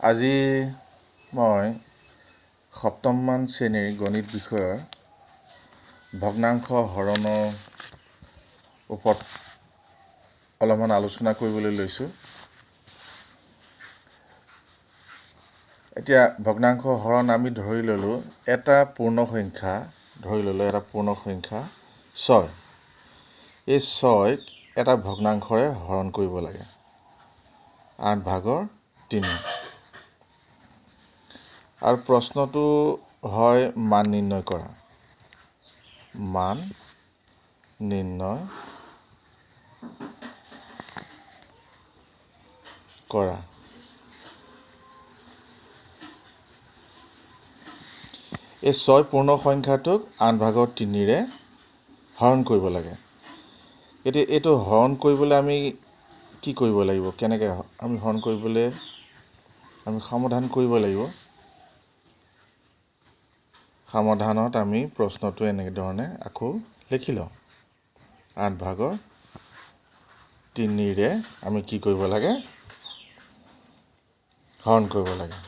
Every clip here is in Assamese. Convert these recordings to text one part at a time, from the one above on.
আজি মই সপ্তমমান শ্ৰেণীৰ গণিত বিষয়ৰ ভগ্নাংশ হৰণৰ ওপৰত অলপমান আলোচনা কৰিবলৈ লৈছোঁ। এতিয়া ভগ্নাংশ হৰণ আমি ধৰি ল'লোঁ এটা পূৰ্ণ সংখ্যা 6। এই 6ক এটা ভগ্নাংশৰে হৰণ কৰিব লাগে 8/3। আৰু প্ৰশ্নটো হয় মান নিৰ্ণয় কৰা। মান নিৰ্ণয় কৰা। এই 6 পূৰ্ণ সংখ্যাটোক 8/3ৰে হৰণ কৰিব লাগে। এতিয়া এইটো হৰণ কৰিবলৈ আমি কি কৰিব লাগিব? কেনেকৈ আমি হৰণ কৰিবলৈ আমি সমাধান কৰিব লাগিব। সমাধানত আমি প্ৰশ্নটো এনেধৰণে আকৌ লিখি লওঁ। 8/3ৰে আমি কি কৰিব লাগে? হৰণ কৰিব লাগে।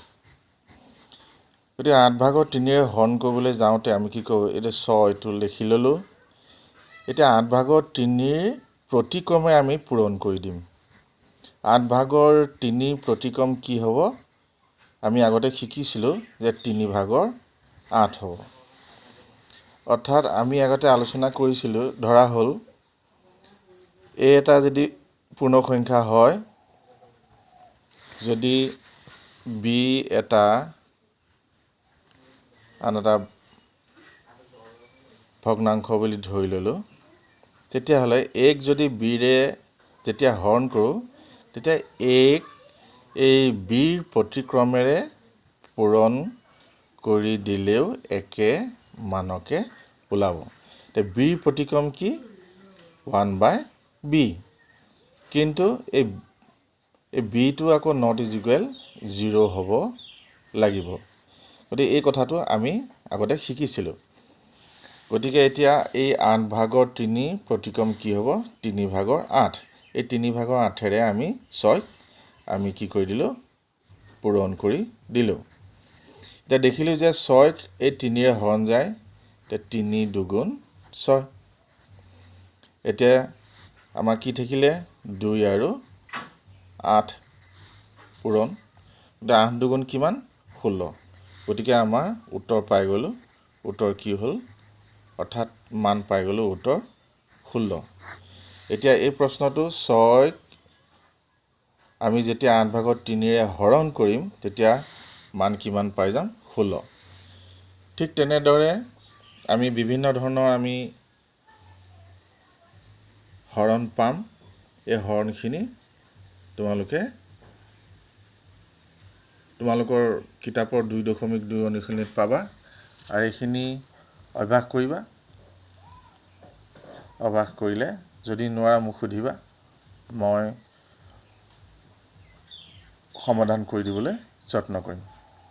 গতিকে 8/3ৰে হৰণ কৰিবলৈ যাওঁতে আমি কি কৰোঁ? এতিয়া 6টো লিখি ল'লোঁ। এতিয়া 8/3 প্ৰতিক্ৰমে আমি পূৰণ কৰি দিম। 8/3 প্ৰতিক্ৰম কি হ'ব? আমি আগতে শিকিছিলোঁ যে 3/8 হ'ব। অৰ্থাৎ আমি আগতে আলোচনা কৰিছিলোঁ, ধৰা হ'ল এই এটা যদি পূৰ্ণ সংখ্যা হয়, যদি b এটা আন এটা ভগ্নাংশ বুলি ধৰি ল'লোঁ, তেতিয়াহ'লে a ক যদি bৰে যেতিয়া হৰণ কৰোঁ, তেতিয়া a ক এই bৰ প্ৰতিক্ৰমেৰে পূৰণ কৰি দিলেও একে মানকে ওলাব। এতিয়া bৰ প্ৰতিক্ৰম কি? 1/b। কিন্তু এই bটো আকৌ not equal 0 হ'ব লাগিব। গতিকে এই কথাটো আমি আগতে শিকিছিলোঁ। গতিকে এতিয়া এই 8/3 প্ৰতিক্ৰম কি হ'ব? 3/8। এই 3/8ৰে আমি 6ক আমি কি কৰি দিলোঁ? পূৰণ কৰি দিলোঁ। এতিয়া দেখিলোঁ যে 6ক এই 3ৰে হৰণ যায়। এতিয়া 3 × 2 = 6। এতিয়া আমাৰ কি থাকিলে? 2 আৰু 8 পূৰণ। এতিয়া 8 × 2 = কিমান? 16। গতিকে আমাৰ উত্তৰ পাই গ'লোঁ। উত্তৰ কি হ'ল? অৰ্থাৎ মান পাই গ'লোঁ উত্তৰ 16। এতিয়া এই প্ৰশ্নটো 6ক আমি যেতিয়া 8/3ৰে হৰণ কৰিম, তেতিয়া মান কিমান পাই যাম? 16। ঠিক তেনেদৰে আমি বিভিন্ন ধৰণৰ আমি হৰণ পাম। এই হৰণখিনি তোমালোকৰ কিতাপৰ 2.2 অনুশীলনীত পাবা। আৰু এইখিনি অভ্যাস কৰিবা। অভ্যাস কৰিলে যদি নোৱাৰা মোক সুধিবা, মই সমাধান কৰি দিবলৈ যত্ন কৰিম।